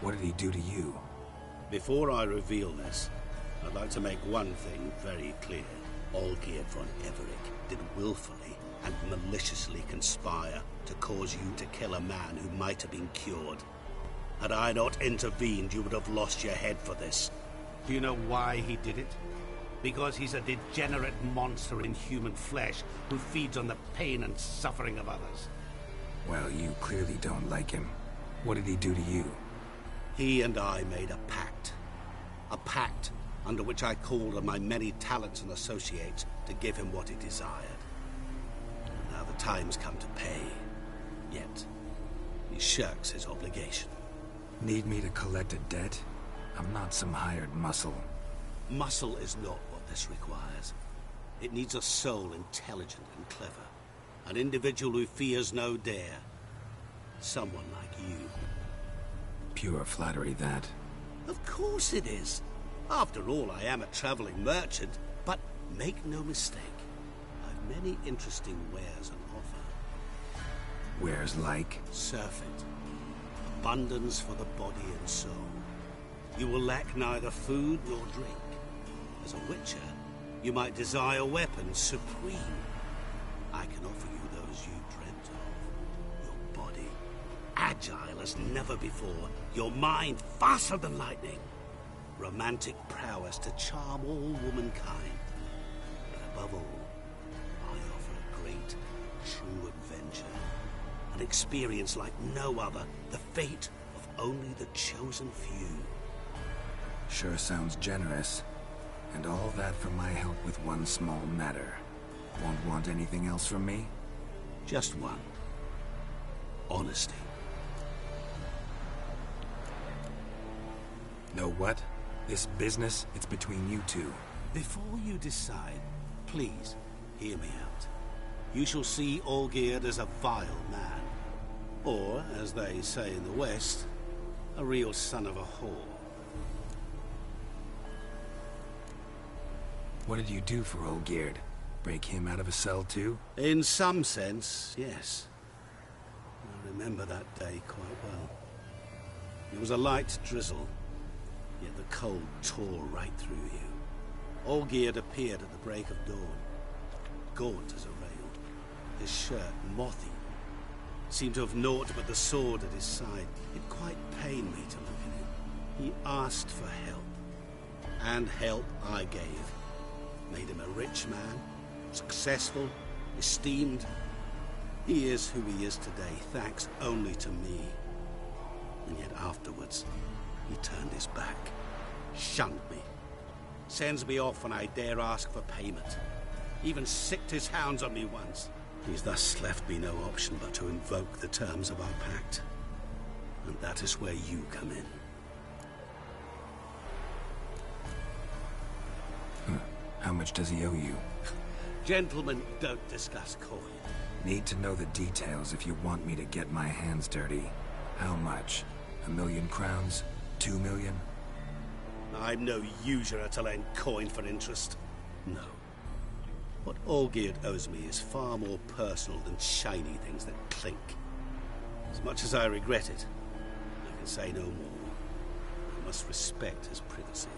What did he do to you? Before I reveal this, I'd like to make one thing very clear. Olgierd von Everec did willfully and maliciously conspire to cause you to kill a man who might have been cured. Had I not intervened, you would have lost your head for this. Do you know why he did it? Because he's a degenerate monster in human flesh who feeds on the pain and suffering of others. Well, you clearly don't like him. What did he do to you? He and I made a pact. A pact under which I called on my many talents and associates to give him what he desired. Now the time's come to pay. Yet, he shirks his obligation. Need me to collect a debt? I'm not some hired muscle. Muscle is not what this requires. It needs a soul intelligent and clever. An individual who fears no dare. Someone like you. Pure flattery, that. Of course it is. After all, I am a traveling merchant, but make no mistake. I've many interesting wares on offer. Wares like? Surfeit. Abundance for the body and soul. You will lack neither food nor drink. As a witcher, you might desire weapons supreme. I can offer you those you dreamt of. Your body, agile as never before. Your mind, faster than lightning. Romantic prowess to charm all womankind. But above all, I offer a great, true adventure. An experience like no other. The fate of only the chosen few. Sure sounds generous. And all that for my help with one small matter. Won't want anything else from me? Just one. Honesty. Know what? This business, it's between you two. Before you decide, please, hear me out. You shall see Olgierd as a vile man. Or, as they say in the West, a real son of a whore. What did you do for Olgierd? Break him out of a cell too? In some sense, yes. I remember that day quite well. It was a light drizzle, yet the cold tore right through you. Olgierd appeared at the break of dawn, gaunt as a rail, his shirt moth-eaten. Seemed to have naught but the sword at his side. It quite pained me to look at him. He asked for help, and help I gave. Made him a rich man, successful, esteemed. He is who he is today, thanks only to me. And yet afterwards, he turned his back, shunned me, sends me off when I dare ask for payment. Even sicked his hounds on me once. He's thus left me no option but to invoke the terms of our pact. And that is where you come in. How much does he owe you? Gentlemen don't discuss coin. Need to know the details if you want me to get my hands dirty. How much? 1,000,000 crowns? 2 million? I'm no usurer to lend coin for interest. No. What Olgierd owes me is far more personal than shiny things that clink. As much as I regret it, I can say no more. I must respect his privacy.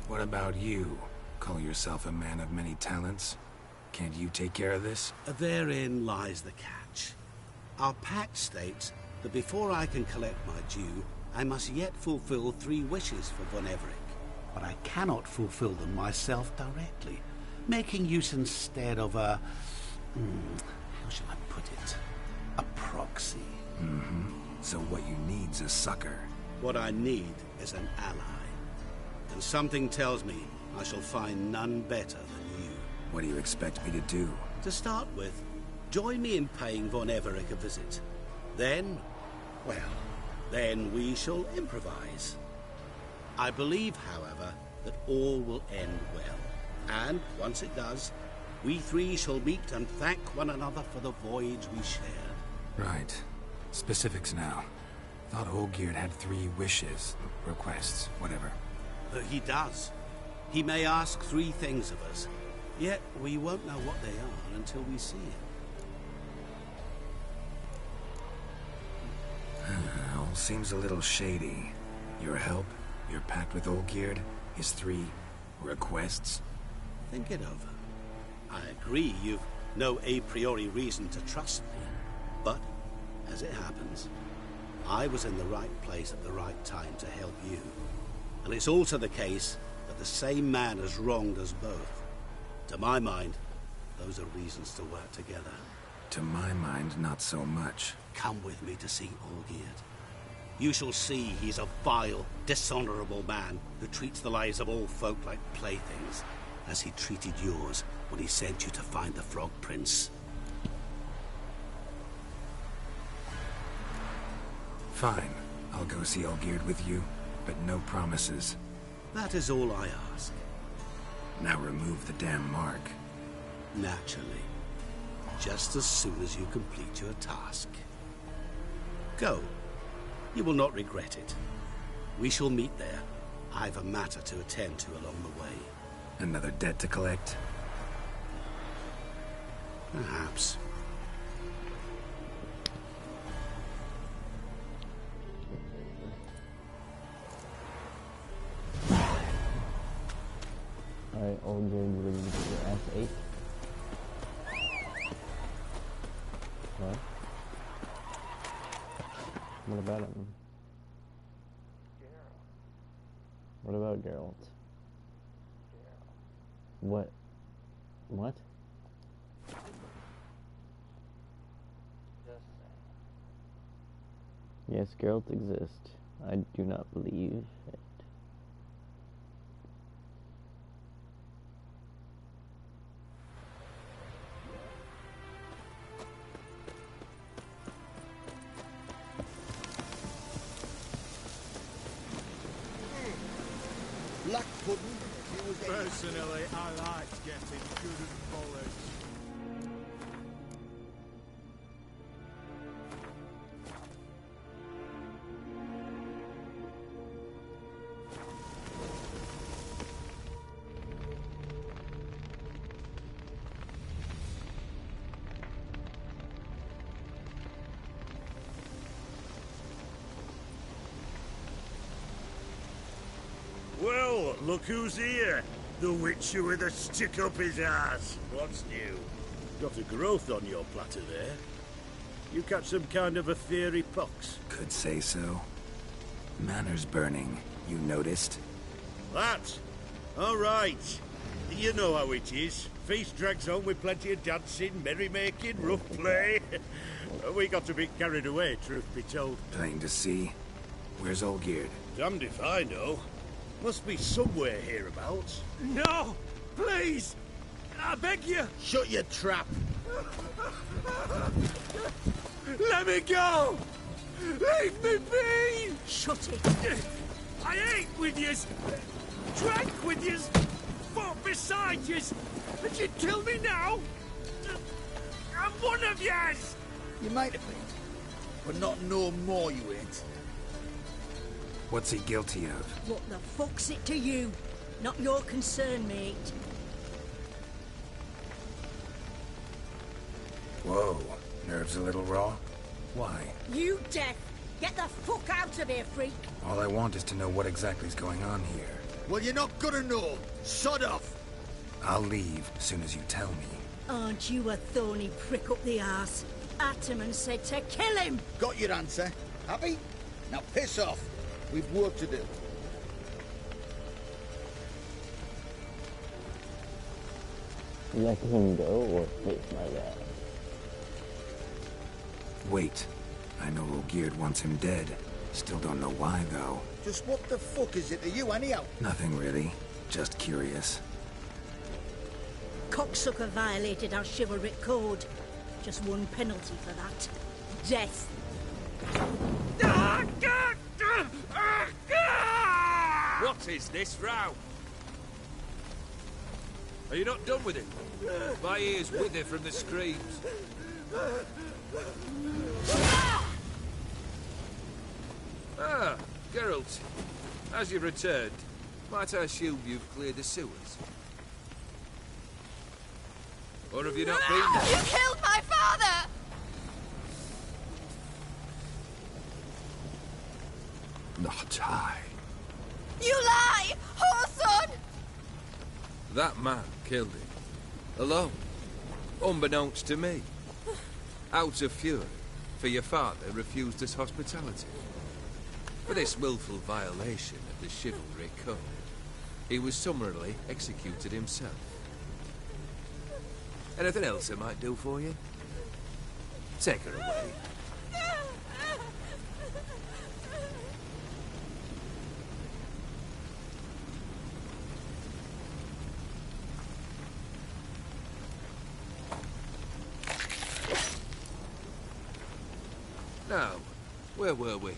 What about you? Call yourself a man of many talents? Can't you take care of this? Therein lies the catch. Our pact states that before I can collect my due, I must yet fulfill 3 wishes for von Everec. But I cannot fulfill them myself directly, making use instead of a... how shall I put it? A proxy. So what you need's a sucker. What I need is an ally. And something tells me I shall find none better than you. What do you expect me to do? To start with, join me in paying von Everec a visit. Then, well, then we shall improvise. I believe, however, that all will end well. And, once it does, we 3 shall meet and thank one another for the voyage we shared. Right. Specifics now. Thought Olgierd had 3 wishes, requests, whatever. He does. He may ask 3 things of us, yet we won't know what they are until we see it. All seems a little shady. Your help, your pact with Olgierd, his 3 requests. Think it over. I agree you've no a priori reason to trust me. But, as it happens, I was in the right place at the right time to help you. And it's also the case that the same man has wronged us both. To my mind, those are reasons to work together. To my mind, not so much. Come with me to see Olgierd. You shall see he's a vile, dishonorable man who treats the lives of all folk like playthings, as he treated yours when he sent you to find the Frog Prince. Fine. I'll go see Olgierd with you, but no promises. That is all I ask. Now remove the damn mark. Naturally. Just as soon as you complete your task. Go. You will not regret it. We shall meet there. I've a matter to attend to along the way. Another debt to collect? Perhaps. Alright, old dude, ready to get your ass ate. What? What about him? What about Geralt? What? What? Yes, Geralt exists. I do not believe it. Black pudding. Personally, I like getting good and polished. Well, look who's here. The Witcher with a stick up his ass. What's new? Got a growth on your platter there. You catch some kind of a theory pox? Could say so. Manor's burning. You noticed? That? All right. You know how it is. Feast drags on with plenty of dancing, merrymaking, rough play. We got a bit carried away, truth be told. Plain to see. Where's Olgierd? Damned if I know. Must be somewhere hereabouts. No! Please! I beg you! Shut your trap. Let me go! Leave me be! Shut it! I ate with yous! Drank with yous! Fought beside yous! And you'd kill me now? I'm one of yous! You might have been, but not no more you ain't. What's he guilty of? What the fuck's it to you? Not your concern, mate. Whoa. Nerves a little raw? Why? You deaf! Get the fuck out of here, freak! All I want is to know what exactly is going on here. Well, you're not gonna know. Sod off. I'll leave as soon as you tell me. Aren't you a thorny prick up the arse? Ataman said to kill him! Got your answer. Happy? Now piss off. We've work to do. Let him go or face my wrath. Wait. I know Olgierd wants him dead. Still don't know why, though. Just what the fuck is it to you, anyhow? Nothing really. Just curious. Cocksucker violated our chivalric code. Just one penalty for that. Death. What is this row? Are you not done with it? My ears wither from the screams. Ah, Geralt. As you've returned, might I assume you've cleared the sewers? Or have you not been there? You killed my father! Not I. You lie! Whoreson! That man killed him. Alone. Unbeknownst to me. Out of fury, for your father refused us hospitality. For this willful violation of the chivalry code, he was summarily executed himself. Anything else I might do for you? Take her away. Now, where were we?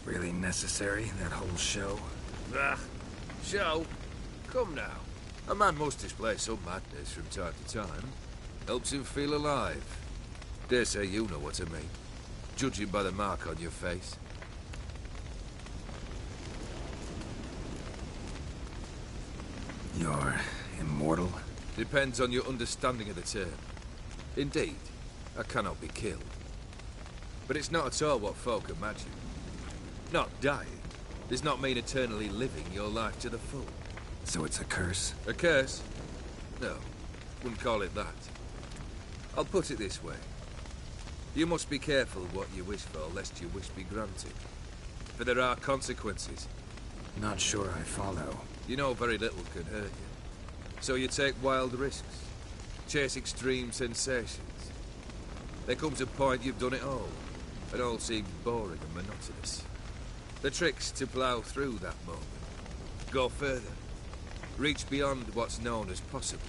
Really necessary, that whole show? Ah, show? Come now. A man must display some madness from time to time. Helps him feel alive. Dare say you know what I mean. Judging by the mark on your face. You're immortal? Depends on your understanding of the term. Indeed, I cannot be killed. But it's not at all what folk imagine. Not dying does not mean eternally living your life to the full. So it's a curse? A curse? No, wouldn't call it that. I'll put it this way. You must be careful what you wish for, lest your wish be granted. For there are consequences. Not sure I follow. You know very little can hurt you. So you take wild risks. Chase extreme sensations. There comes a point you've done it all. It all seems boring and monotonous. The trick's to plough through that moment. Go further. Reach beyond what's known as possible.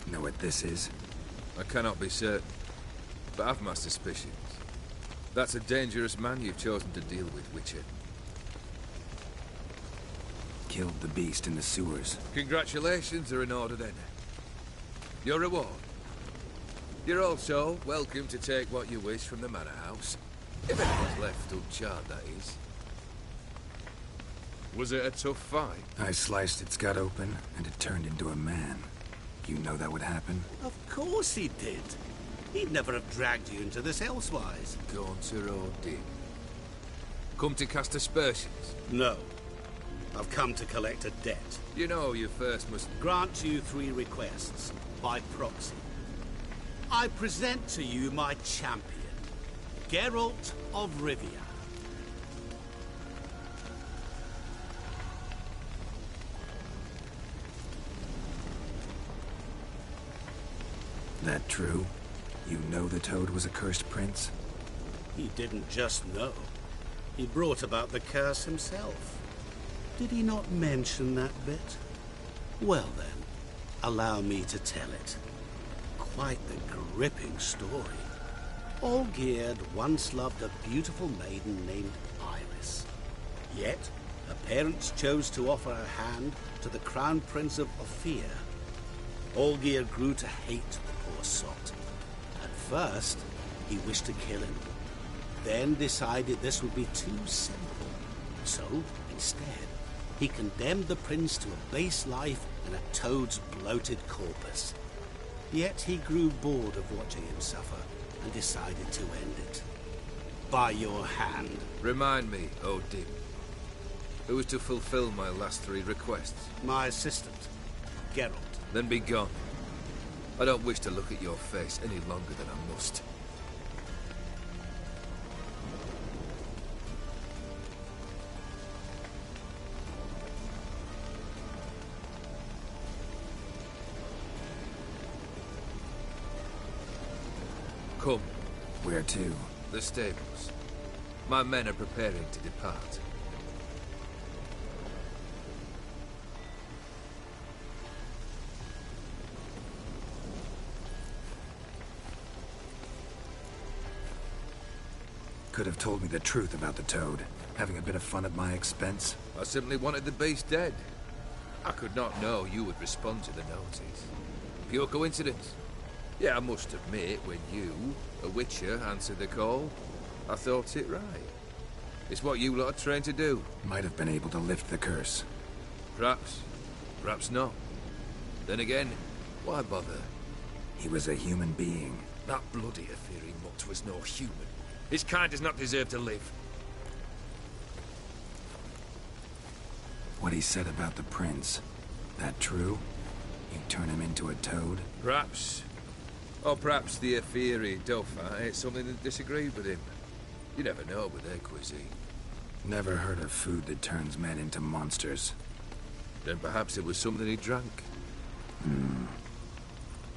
Know what this is? I cannot be certain, but I've my suspicions. That's a dangerous man you've chosen to deal with, Witcher. Killed the beast in the sewers. Congratulations are in order then. Your reward. You're also welcome to take what you wish from the manor house. If anyone's left uncharred, that is. Was it a tough fight? I sliced its gut open, and it turned into a man. You know that would happen? Of course he did. He'd never have dragged you into this elsewise. Gaunter or Dim? Come to cast aspersions? No. I've come to collect a debt. You know you first must... Grant you 3 requests, by proxy. I present to you my champion, Geralt of Rivia. That true? You know the Toad was a cursed prince? He didn't just know. He brought about the curse himself. Did he not mention that bit? Well then, allow me to tell it. Quite the gripping story. Olgierd once loved a beautiful maiden named Iris. Yet, her parents chose to offer her hand to the Crown Prince of Ophir. Olgierd grew to hate the poor sot. At first, he wished to kill him. Then decided this would be too simple. So, instead, he condemned the prince to a base life in a toad's bloated corpus. Yet he grew bored of watching him suffer and decided to end it. By your hand. Remind me, Dim. Who was to fulfill my last 3 requests? My assistant, Geralt. Then be gone. I don't wish to look at your face any longer than I must. Come. Where to? The stables. My men are preparing to depart. Could have told me the truth about the Toad. Having a bit of fun at my expense. I simply wanted the beast dead. I could not know you would respond to the notice. Pure coincidence. Yeah, I must admit, when you, a Witcher, answered the call, I thought it right. It's what you lot are trained to do. Might have been able to lift the curse. Perhaps. Perhaps not. Then again, why bother? He was a human being. That bloody Aetheri mutt was no human. His kind does not deserve to live. What he said about the prince, that true? You turn him into a toad? Perhaps. Or perhaps the Aetheri Dauphin ate something that disagreed with him. You never know with their cuisine. Never heard of food that turns men into monsters. Then perhaps it was something he drank.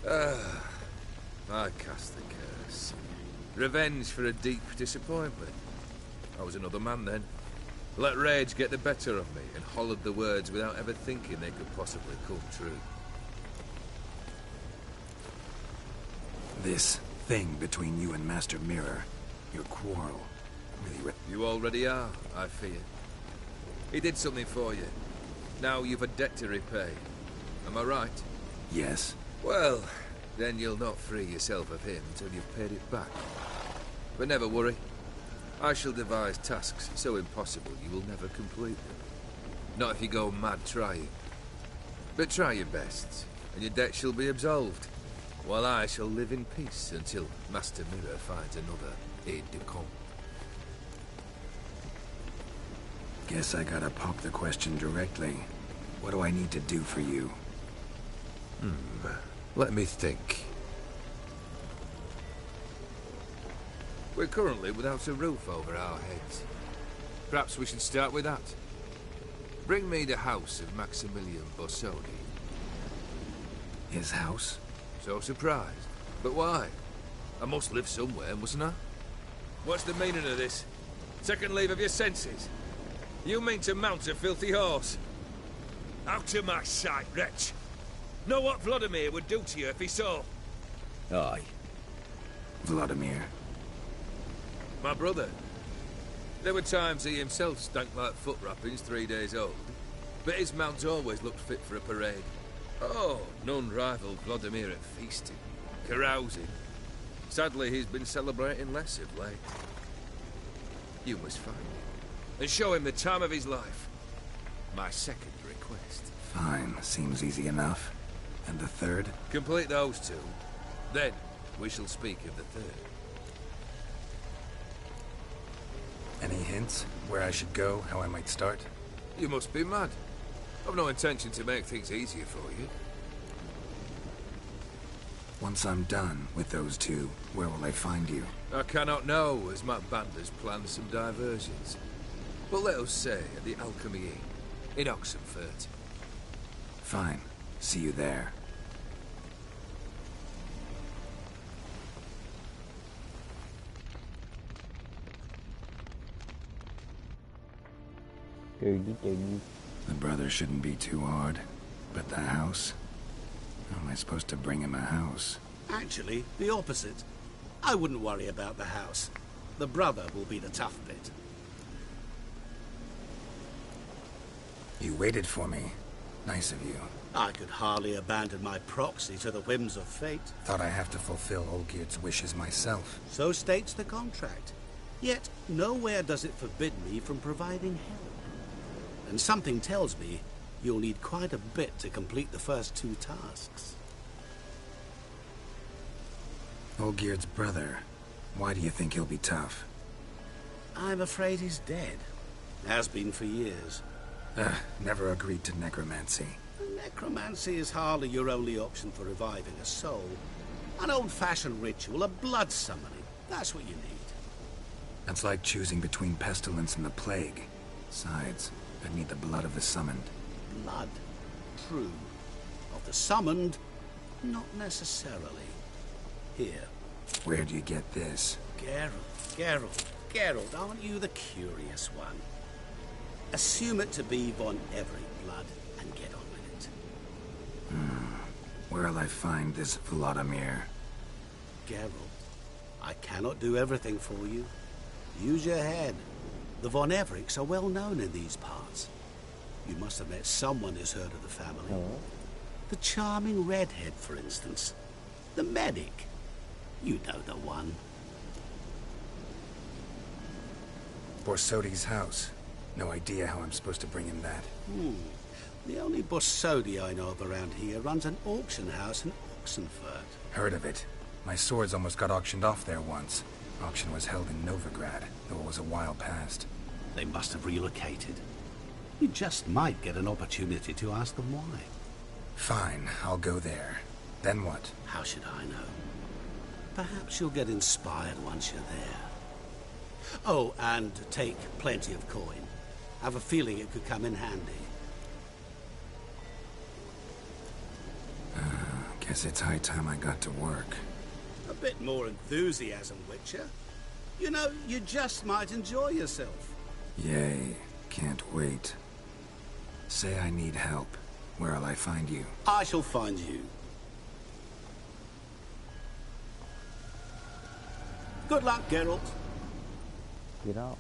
I cast the curse. Revenge for a deep disappointment. I was another man then. Let rage get the better of me and hollered the words without ever thinking they could possibly come true. This thing between you and Master Mirror, your quarrel, really... You already are, I fear. He did something for you. Now you've a debt to repay. Am I right? Yes. Well, then you'll not free yourself of him until you've paid it back. But never worry. I shall devise tasks so impossible you will never complete them. Not if you go mad trying. But try your best, and your debt shall be absolved, while I shall live in peace until Master Mirror finds another aide-de-camp. Guess I gotta pop the question directly. What do I need to do for you? Let me think. We're currently without a roof over our heads. Perhaps we should start with that. Bring me the house of Maximilian Borsodi. His house? So surprised. But why? I must live somewhere, mustn't I? What's the meaning of this? Second leave of your senses? You mean to mount a filthy horse? Out of my sight, wretch! Know what Vladimir would do to you if he saw? Aye. Vladimir. My brother. There were times he himself stank like foot wrappings 3 days old, but his mount always looked fit for a parade. Oh, none rivaled Vladimir at feasting, carousing. Sadly, he's been celebrating less of late. You must find him, and show him the time of his life. My second request. Fine, seems easy enough. And the third? Complete those two. Then, we shall speak of the third. Any hints? Where I should go? How I might start? You must be mad. I've no intention to make things easier for you. Once I'm done with those two, where will I find you? I cannot know, as my band has planned some diversions. But let us say at the Alchemy Inn, in Oxenfurt. Fine. See you there. Dirty. The brother shouldn't be too hard. But the house? How am I supposed to bring him a house? Actually, the opposite. I wouldn't worry about the house. The brother will be the tough bit. You waited for me. Nice of you. I could hardly abandon my proxy to the whims of fate. Thought I have to fulfill Olgierd's wishes myself. So states the contract. Yet, nowhere does it forbid me from providing help. And something tells me you'll need quite a bit to complete the first two tasks. Olgierd's brother. Why do you think he'll be tough? I'm afraid he's dead. Has been for years. Never agreed to necromancy. Necromancy is hardly your only option for reviving a soul. An old-fashioned ritual, a blood summoning. That's what you need. That's like choosing between pestilence and the plague. Besides, I'd need the blood of the summoned. Blood. True. Of the summoned, not necessarily. Here. Where'd you get this? Geralt, aren't you the curious one? Assume it to be von Everett blood and get on with it. Where'll I find this Vladimir? Geralt, I cannot do everything for you. Use your head. The von Evericks are well known in these parts. You must have met someone who's heard of the family. Oh. The charming redhead, for instance. The medic. You know the one. Borsodi's house. No idea how I'm supposed to bring him that. The only Bossodi I know of around here runs an auction house in Oxenfurt. Heard of it. My swords almost got auctioned off there once. Auction was held in Novigrad, though it was a while past. They must have relocated. You just might get an opportunity to ask them why. Fine, I'll go there. Then what? How should I know? Perhaps you'll get inspired once you're there. Oh, and take plenty of coin. I have a feeling it could come in handy. Guess it's high time I got to work. A bit more enthusiasm, Witcher. You know, you just might enjoy yourself. Yay, can't wait. Say I need help. Where'll I find you? I shall find you. Good luck, Geralt. Get out.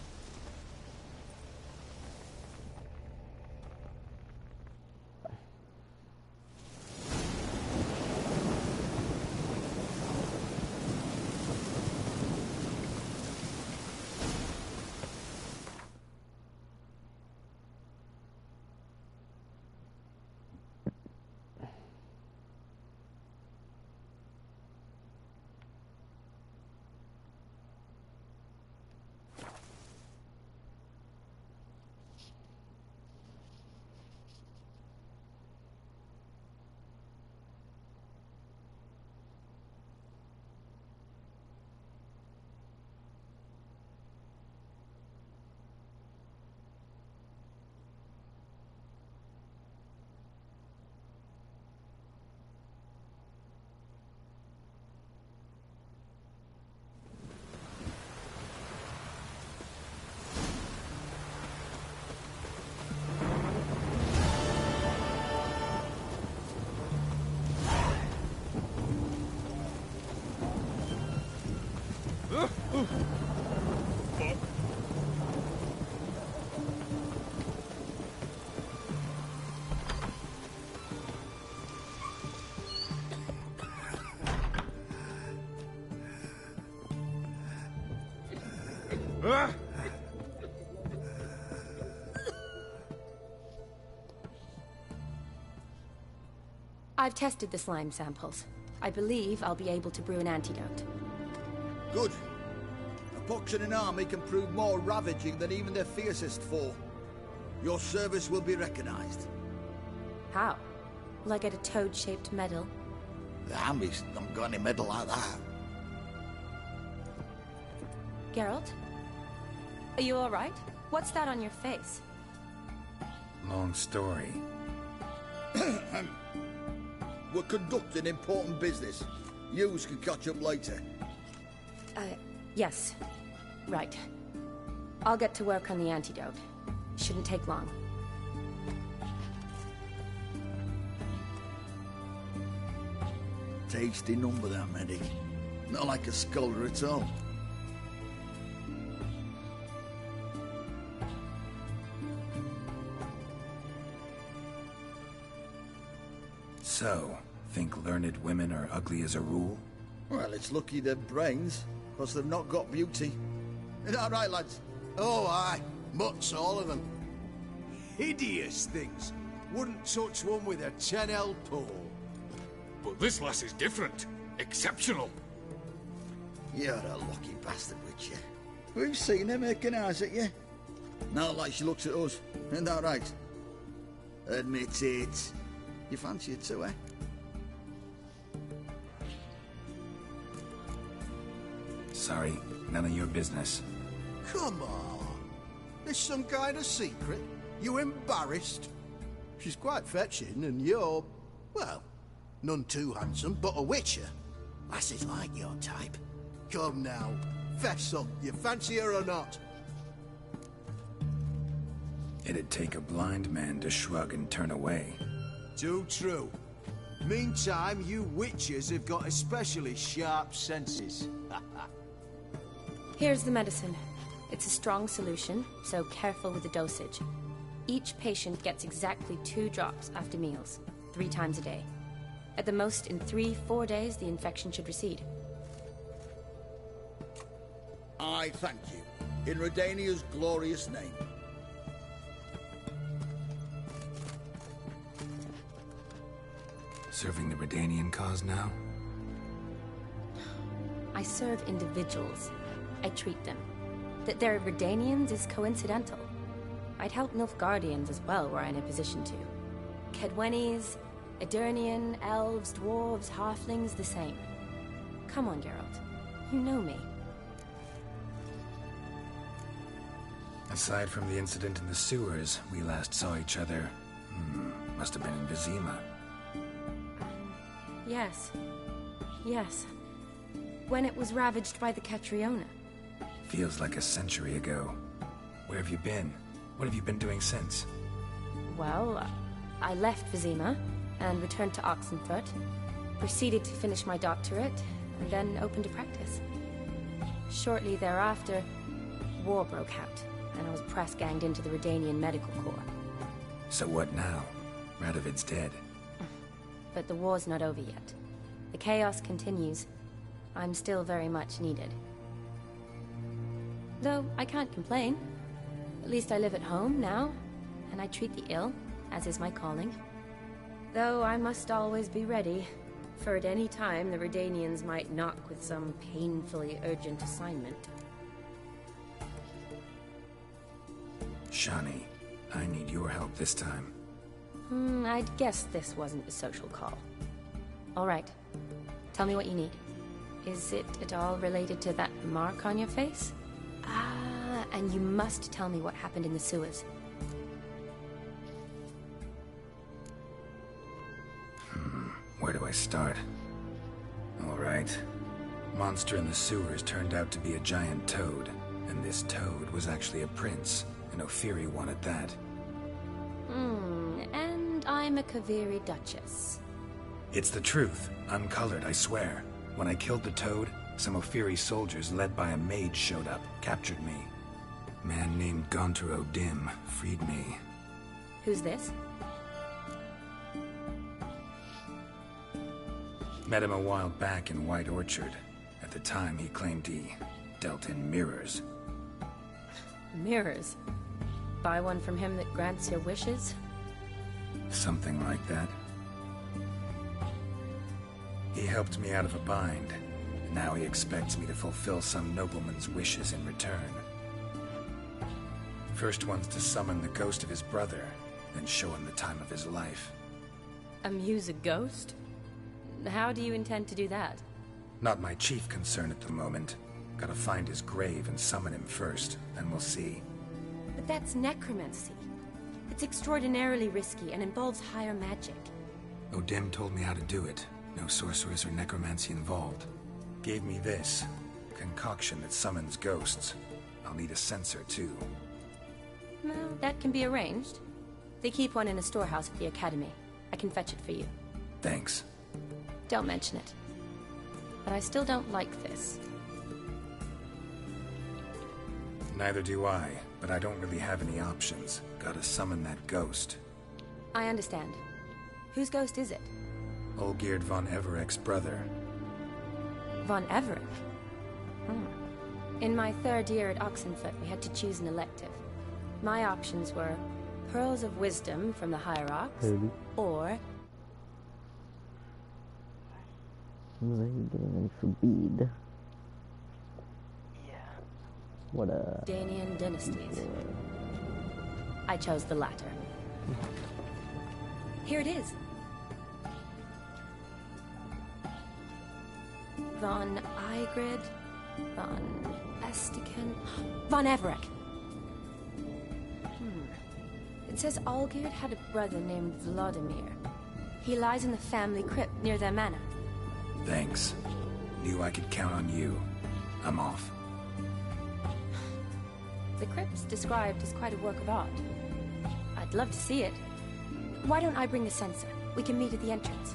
I've tested the slime samples. I believe I'll be able to brew an antidote. Good. A pox in an army can prove more ravaging than even their fiercest foe. Your service will be recognized. How? Will I get a toad-shaped medal? The army's not got any medal like that. Geralt? Are you alright? What's that on your face? Long story. We're conducting important business. Yous can catch up later. Yes. Right. I'll get to work on the antidote. Shouldn't take long. Tasty number, that medic. Not like a scholar at all. So, think learned women are ugly as a rule? Well, it's lucky they've brains, because they've not got beauty. Is that right, lads? Oh, aye. Mutts, all of them. Hideous things. Wouldn't touch one with a 10L pole. But this lass is different. Exceptional. You're a lucky bastard, Witcher. We've seen her making eyes at you. Not like she looks at us. Isn't that right? Admit it. You fancy it too, eh? Sorry, none of your business. Come on. There's some kind of secret. You embarrassed? She's quite fetching, and you're, well, none too handsome, but a witcher. Lasses like your type. Come now, fess up. You fancy her or not? It'd take a blind man to shrug and turn away. Too true. Meantime, you witches have got especially sharp senses. Here's the medicine. It's a strong solution, so careful with the dosage. Each patient gets exactly 2 drops after meals, 3 times a day. At the most, in 3-4 days, the infection should recede. I thank you. In Redania's glorious name. serving the Redanian cause now? I serve individuals. I treat them. That they're Redanians is coincidental. I'd help Nilfgaardians as well were I in a position to. Kedwenis, Edirnian, elves, dwarves, halflings, the same. Come on, Geralt. You know me. Aside from the incident in the sewers, we last saw each other. Must have been in Vizima. Yes. Yes. When it was ravaged by the Catriona. Feels like a century ago. Where have you been? What have you been doing since? Well, I left Vizima and returned to Oxenfurt, proceeded to finish my doctorate, and then opened a practice. Shortly thereafter, war broke out, and I was press-ganged into the Redanian Medical Corps. So what now? Radovid's dead. But the war's not over yet. The chaos continues. I'm still very much needed. Though I can't complain. At least I live at home now, and I treat the ill, as is my calling. Though I must always be ready, for at any time the Redanians might knock with some painfully urgent assignment. Shani, I need your help this time. I'd guess this wasn't a social call. All right. Tell me what you need. Is it at all related to that mark on your face? Ah, and you must tell me what happened in the sewers. Where do I start? All right. Monster in the sewers turned out to be a giant toad, and this toad was actually a prince, and Ophiri wanted that. And I'm a Kaviri Duchess. It's the truth, uncolored, I swear. When I killed the toad, some Ophiri soldiers led by a mage showed up, captured me. A man named Gaunter O'Dim freed me. Who's this? Met him a while back in White Orchard. At the time, he claimed he dealt in mirrors. Mirrors? Buy one from him that grants your wishes? Something like that. He helped me out of a bind, and now he expects me to fulfill some nobleman's wishes in return. First one's to summon the ghost of his brother, then show him the time of his life. Amuse a ghost? How do you intend to do that? Not my chief concern at the moment. Gotta find his grave and summon him first, then we'll see. But that's necromancy. It's extraordinarily risky and involves higher magic. O'Dim told me how to do it. No sorceress or necromancy involved. Gave me this. Concoction that summons ghosts. I'll need a censer, too. Well, that can be arranged. They keep one in a storehouse at the academy. I can fetch it for you. Thanks. Don't mention it. But I still don't like this. Neither do I, but I don't really have any options. Gotta summon that ghost. I understand. Whose ghost is it? Olgierd von Everek's brother. Von Everek? In my third year at Oxenfurt, we had to choose an elective. My options were Pearls of Wisdom from the Hierarchs, or... Seems like you're getting ready for bead. Yeah. What a... Danian dynasties. I chose the latter. Here it is. Von Igrid, Von Estiken, Von Everek. It says Olgierd had a brother named Vladimir. He lies in the family crypt near their manor. Thanks. Knew I could count on you. I'm off. The crypt's described as quite a work of art. I'd love to see it. Why don't I bring the censer? We can meet at the entrance.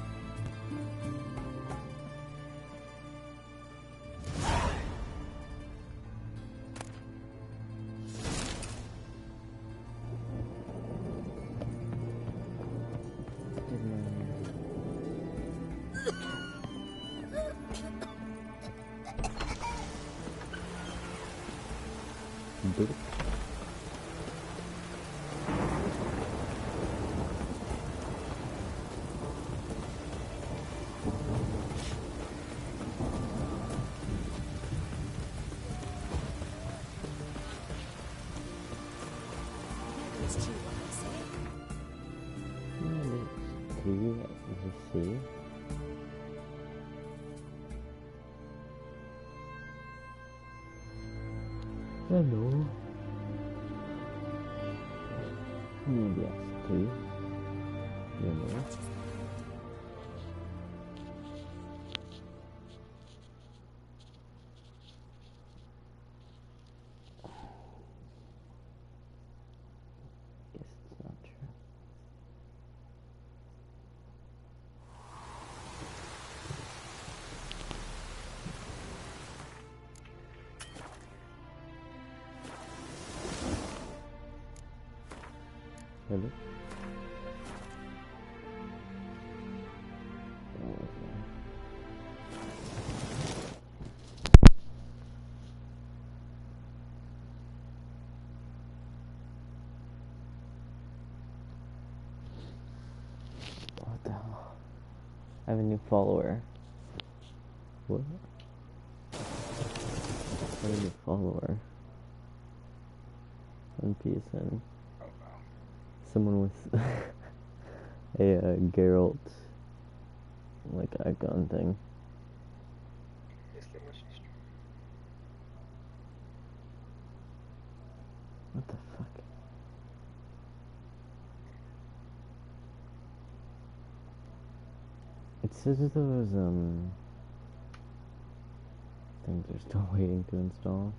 It's true what I say. ge3. Hello. ge3. You know. Guess it's not true. Hello? What the hell? I have a new follower. What? I have a new follower on PSN. Someone with a Geralt like icon thing. What the fuck? It says that those things are still waiting to install.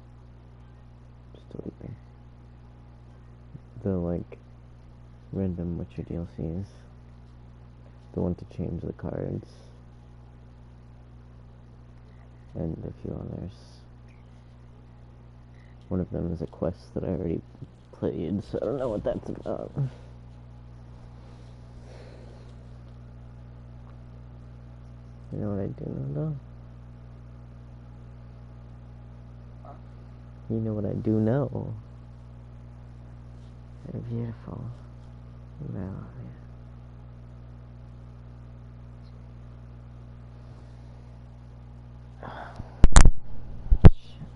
Just deleting. The like random Witcher DLCs. The one to change the cards. And a few others. One of them is a quest that I already played, so I don't know what that's about. You know what I do know, though? You know what I do know? You're beautiful. And I love you. Shit.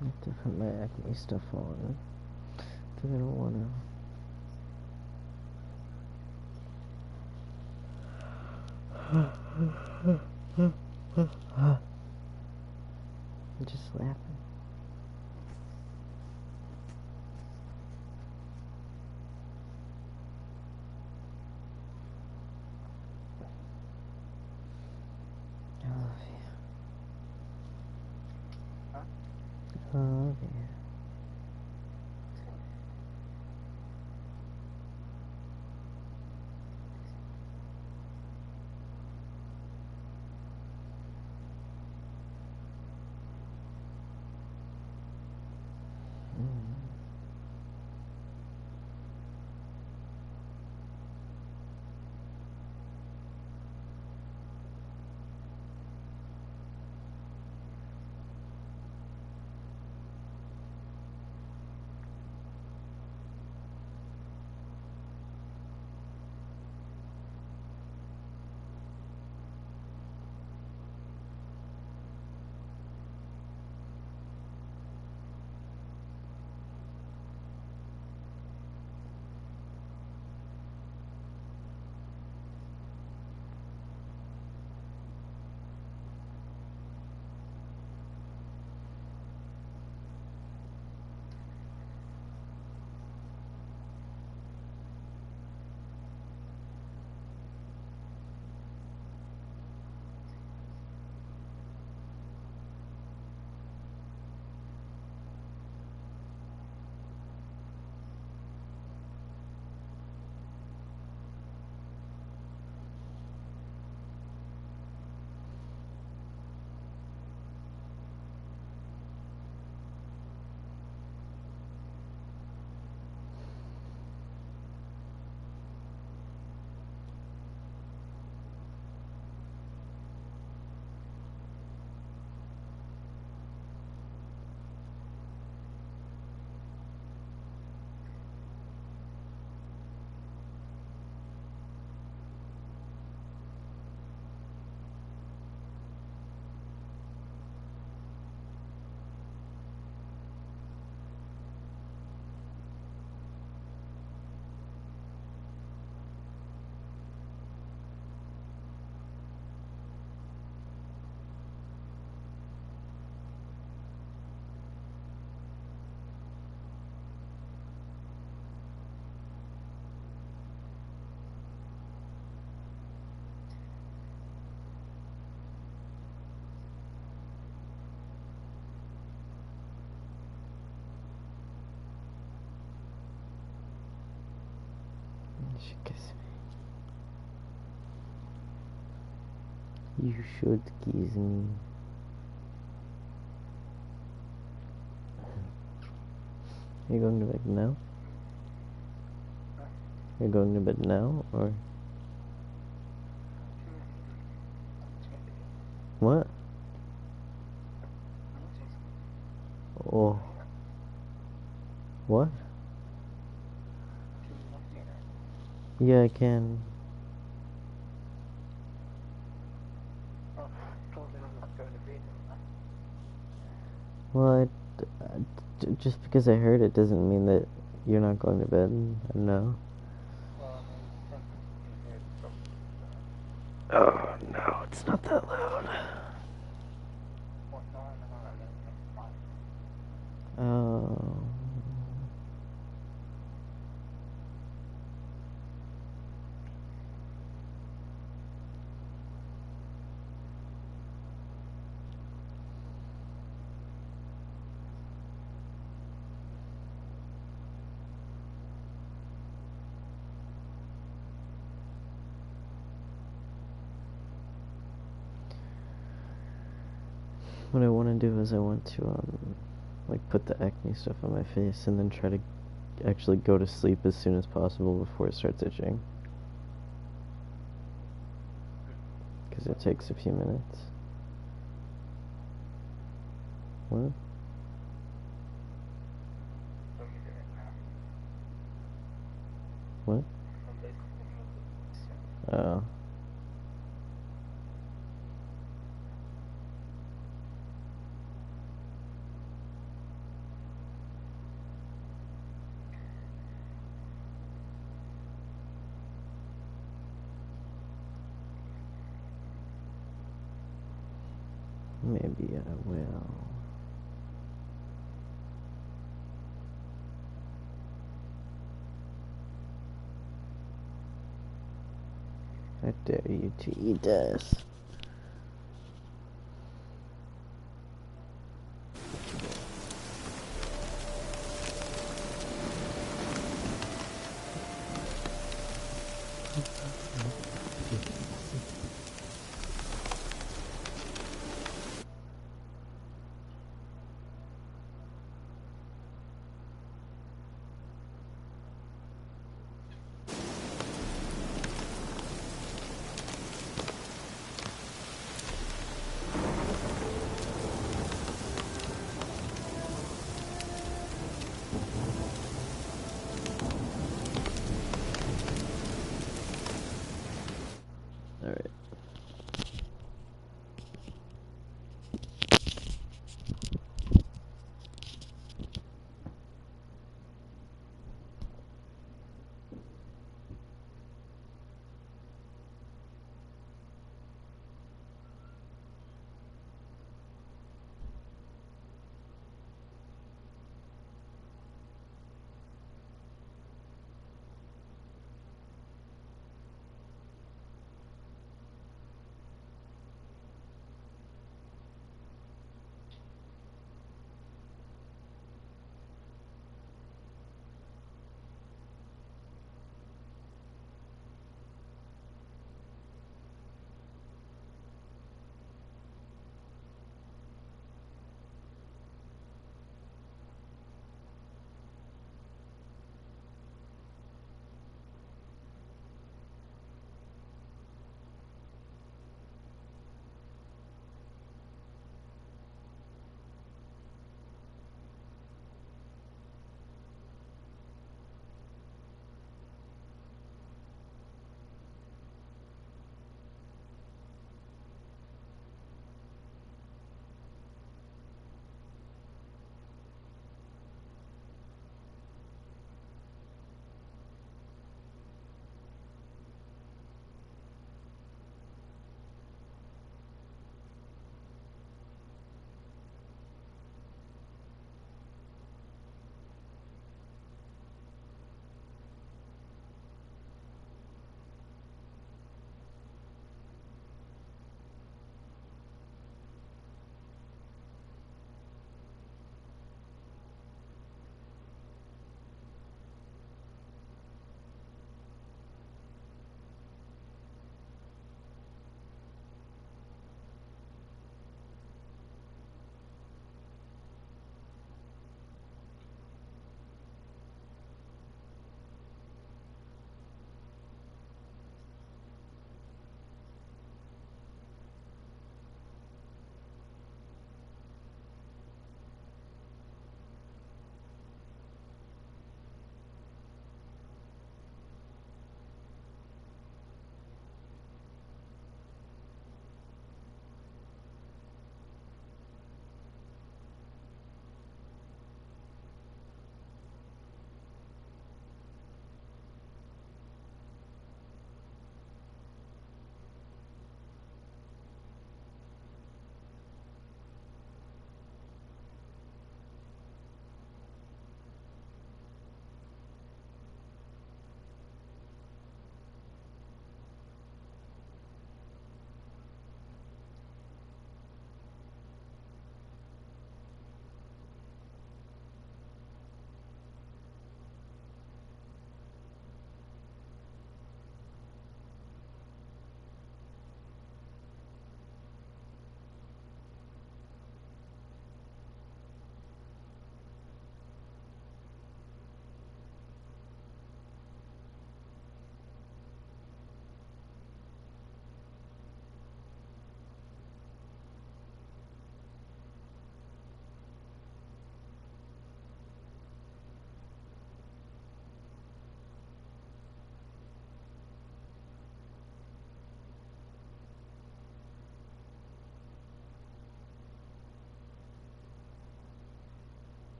I have to put my acne stuff on. Because I don't want to. I'm just laughing. I love you. I love you. should kiss me. You should kiss me. Are you going to bed now? Are you going to bed now, or? What? Oh. What? Yeah, I can. Well, just because I heard it doesn't mean that you're not going to bed. No. Oh, no, it's not that loud. Oh. What I want to do is I want to, like, put the acne stuff on my face and then try to actually go to sleep as soon as possible before it starts itching. Because it takes a few minutes. What? What? Oh. Maybe I will. I dare you to eat us.